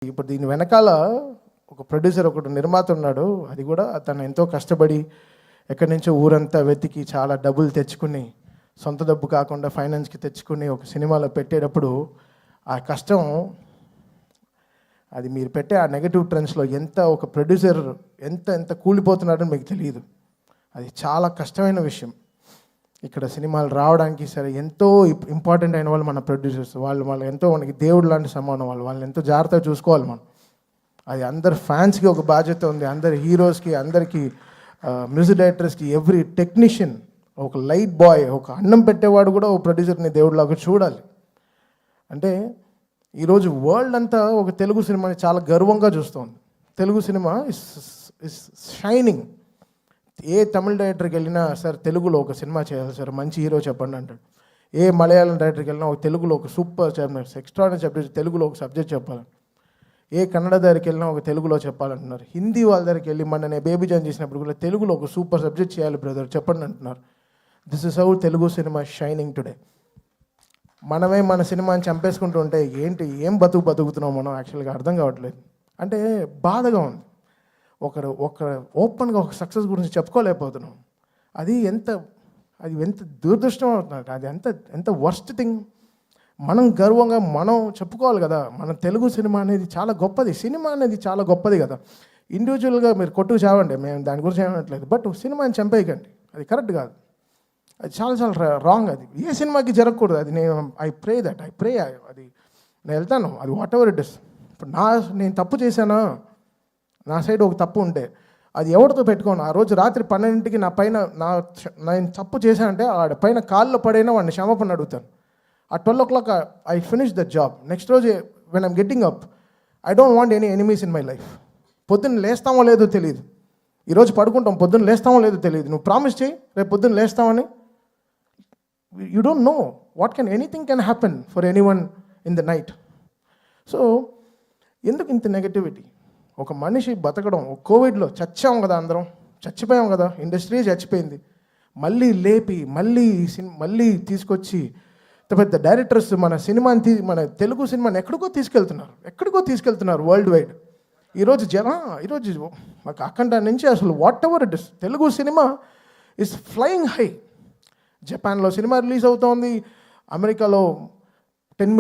ఇప్పుడు దీని వెనకాల ఒక ప్రొడ్యూసర్ ఒకటి నిర్మాత ఉన్నాడు. అది కూడా తను ఎంతో కష్టపడి ఎక్కడి నుంచో ఊరంతా వెతికి చాలా డబ్బులు తెచ్చుకుని, సొంత డబ్బు కాకుండా ఫైనాన్స్కి తెచ్చుకుని ఒక సినిమాలో పెట్టేటప్పుడు ఆ కష్టం, అది మీరు పెట్టే ఆ నెగటివ్ ట్రెండ్స్లో ఎంత ఒక ప్రొడ్యూసర్ ఎంత ఎంత కూలిపోతున్నాడని మీకు తెలియదు. అది చాలా కష్టమైన విషయం. ఇక్కడ సినిమాలు రావడానికి సరే ఎంతో ఇంపార్టెంట్ అయిన వాళ్ళు మన ప్రొడ్యూసర్స్. వాళ్ళు ఎంతో మనకి దేవుడు లాంటి సమానం. వాళ్ళని ఎంతో జాగ్రత్తగా చూసుకోవాలి మనం. అది అందరు ఫ్యాన్స్కి ఒక బాధ్యత ఉంది, అందరి హీరోస్కి, అందరికీ మ్యూజిక్ డైరెక్టర్స్కి, ఎవ్రీ టెక్నీషియన్, ఒక లైట్ బాయ్, ఒక అన్నం పెట్టేవాడు కూడా ఒక ప్రొడ్యూసర్ని దేవుడిలాగా చూడాలి. అంటే ఈరోజు వరల్డ్ అంతా ఒక తెలుగు సినిమాని చాలా గర్వంగా చూస్తుంది. Telugu cinema is shining. ఏ తమిళ డైరెక్టర్కి వెళ్ళినా సార్ తెలుగులో ఒక సినిమా చేయాలి సార్, మంచి హీరో చెప్పండి అంటాడు. ఏ మలయాళం డైరెక్టర్కి వెళ్ళినా ఒక తెలుగులో ఒక సూపర్ ఎక్స్ట్రాడినరీ సబ్జెక్ట్, తెలుగులో ఒక సబ్జెక్ట్ చెప్పాలి. ఏ కన్నడ దగ్గరికి వెళ్ళినా ఒక తెలుగులో చెప్పాలంటున్నారు. హిందీ వాళ్ళ దగ్గరికి వెళ్ళి నేను బేబీ జాన్ చేసినప్పుడు కూడా తెలుగులో ఒక సూపర్ సబ్జెక్ట్ చేయాలి బ్రదర్ చెప్పండి అంటున్నారు. This is how Telugu cinema shining today. మనమే మన సినిమాని చంపేసుకుంటూ ఉంటే ఏం బతుకుతున్నాం మనం యాక్చువల్గా అర్థం కావట్లేదు. అంటే బాధగా ఉంది. ఒకరు ఓపెన్గా ఒక సక్సెస్ గురించి చెప్పుకోలేకపోతున్నాం. అది ఎంత దురదృష్టం అవుతున్నట్టు. అది ఎంత వర్స్ట్ థింగ్. మనం గర్వంగా మనం చెప్పుకోవాలి కదా, మన తెలుగు సినిమా అనేది చాలా గొప్పది. సినిమా అనేది చాలా గొప్పది కదా. ఇండివిజువల్గా మీరు కొట్టుకు చావండి, మేము దాని గురించి ఏమనట్లేదు. బట్ సినిమాని చంపేయకండి, అది కరెక్ట్ కాదు. అది చాలా రాంగ్. అది ఏ సినిమాకి జరగకూడదు. అది ఐ ప్రే అది నేను వెళ్తాను. అది వాట్ ఎవర్ ఇట్ ఇస్. ఇప్పుడు నేను తప్పు చేశానా, నా సైడ్ ఒక తప్పు ఉంటే అది ఎవరితో పెట్టుకోను. ఆ రోజు రాత్రి 12కి నా పైన నేను తప్పు చేశానంటే ఆడ పైన కాల్లో పడైనా వాడిని క్షమాపణ అడుగుతాను. ఆ 12 o'clock I finish the job. Next రోజు when I'm getting up, I don't want any enemies in my life. పొద్దున్న లేస్తామో లేదో తెలియదు. ఈరోజు పడుకుంటాం, పొద్దున్న లేస్తామో లేదో తెలియదు. నువ్వు ప్రామిస్ చేయి రేపు పొద్దున్న లేస్తామని. You don't know what anything can happen for anyone in the night. So ఎందుకు ఇంత నెగటివిటీ? ఒక మనిషి బతకడం, కోవిడ్లో చచ్చాం కదా, అందరం చచ్చిపోయాం కదా, ఇండస్ట్రీ చచ్చిపోయింది. మళ్ళీ లేపి మళ్ళీ తీసుకొచ్చి పెద్ద డైరెక్టర్స్ మన సినిమాని మన తెలుగు సినిమాని ఎక్కడికో తీసుకెళ్తున్నారు వరల్డ్ వైడ్. ఈరోజు మాకు అఖండ నుంచి అసలు what ever it is, Telugu cinema is flying high. జపాన్లో సినిమా రిలీజ్ అవుతోంది, అమెరికాలో 10 million